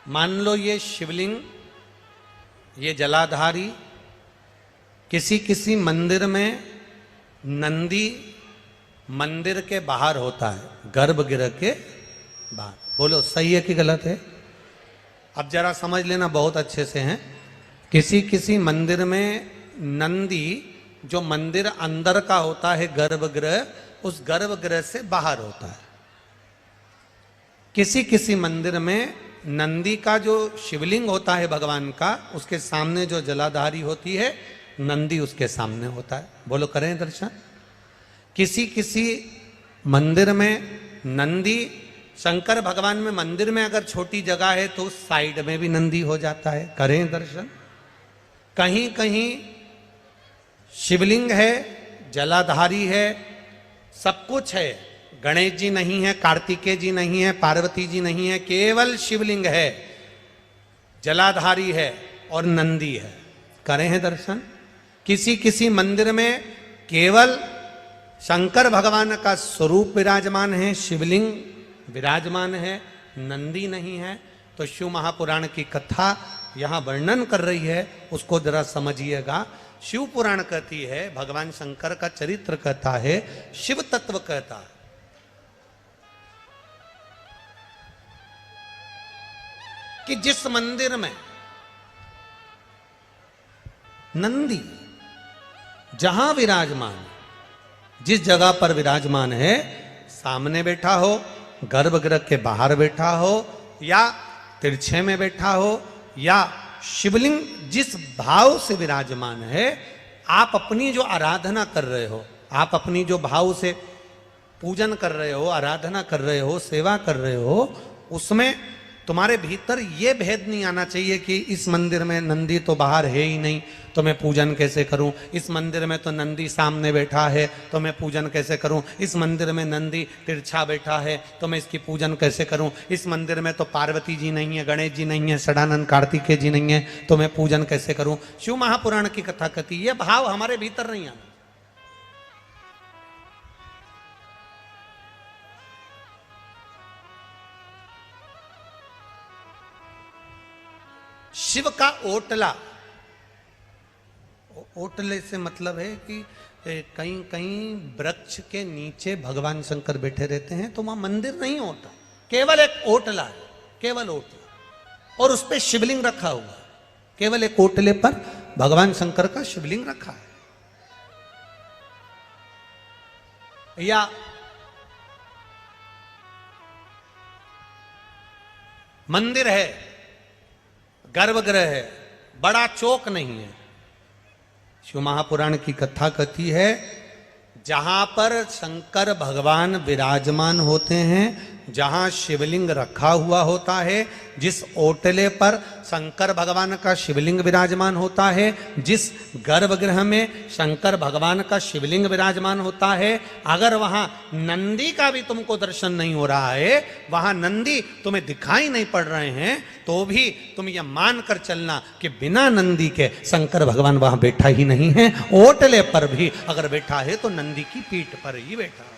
मान लो ये शिवलिंग, ये जलाधारी, किसी किसी मंदिर में नंदी मंदिर के बाहर होता है, गर्भगृह के बाहर। बोलो सही है कि गलत है? अब जरा समझ लेना बहुत अच्छे से हैं। किसी किसी मंदिर में नंदी जो मंदिर अंदर का होता है गर्भगृह, उस गर्भगृह से बाहर होता है। किसी किसी मंदिर में नंदी का जो शिवलिंग होता है भगवान का, उसके सामने जो जलाधारी होती है, नंदी उसके सामने होता है। बोलो करें दर्शन। किसी किसी मंदिर में नंदी, शंकर भगवान में मंदिर में अगर छोटी जगह है तो उस साइड में भी नंदी हो जाता है। करें दर्शन। कहीं कहीं शिवलिंग है, जलाधारी है, सब कुछ है, गणेश जी नहीं है, कार्तिकेय जी नहीं है, पार्वती जी नहीं है, केवल शिवलिंग है, जलाधारी है और नंदी है। करें हैं दर्शन। किसी किसी मंदिर में केवल शंकर भगवान का स्वरूप विराजमान है, शिवलिंग विराजमान है, नंदी नहीं है। तो शिव महापुराण की कथा यहां वर्णन कर रही है, उसको जरा समझिएगा। शिव पुराण कहती है, भगवान शंकर का चरित्र कहता है, शिव तत्व कहता है कि जिस मंदिर में नंदी जहां विराजमान, जिस जगह पर विराजमान है, सामने बैठा हो, गर्भगृह के बाहर बैठा हो, या तिरछे में बैठा हो, या शिवलिंग जिस भाव से विराजमान है, आप अपनी जो आराधना कर रहे हो, आप अपनी जो भाव से पूजन कर रहे हो, आराधना कर रहे हो, सेवा कर रहे हो, उसमें तुम्हारे भीतर ये भेद नहीं आना चाहिए कि इस मंदिर में नंदी तो बाहर है ही नहीं, तो मैं पूजन कैसे करूं। इस मंदिर में तो नंदी सामने बैठा है, तो मैं पूजन कैसे करूं। इस मंदिर में नंदी तिरछा बैठा है, तो मैं इसकी पूजन कैसे करूं। इस मंदिर में तो पार्वती जी नहीं है, गणेश जी नहीं है, षडानंद कार्तिकेय जी नहीं है, तो मैं पूजन कैसे करूं। शिव महापुराण की कथा कहती है, भाव हमारे भीतर नहीं आना। शिव का ओटला, ओटले से मतलब है कि कहीं कहीं वृक्ष के नीचे भगवान शंकर बैठे रहते हैं, तो वहां मंदिर नहीं होता, केवल एक ओटला है, केवल ओटला, और उस पर शिवलिंग रखा हुआ है। केवल एक ओटले पर भगवान शंकर का शिवलिंग रखा है। या मंदिर है, गर्भगृह है, बड़ा चौक नहीं है। शिव महापुराण की कथा कहती है, जहां पर शंकर भगवान विराजमान होते हैं, जहां शिवलिंग रखा हुआ होता है, जिस ओटले पर शंकर भगवान का शिवलिंग विराजमान होता है, जिस गर्भगृह में शंकर भगवान का शिवलिंग विराजमान होता है, अगर वहां नंदी का भी तुमको दर्शन नहीं हो रहा है, वहां नंदी तुम्हें दिखाई नहीं पड़ रहे हैं, तो भी तुम यह मान कर चलना कि बिना नंदी के शंकर भगवान वहां बैठा ही नहीं है। ओटले पर भी अगर बैठा है तो नंदी की पीठ पर ही बैठा है।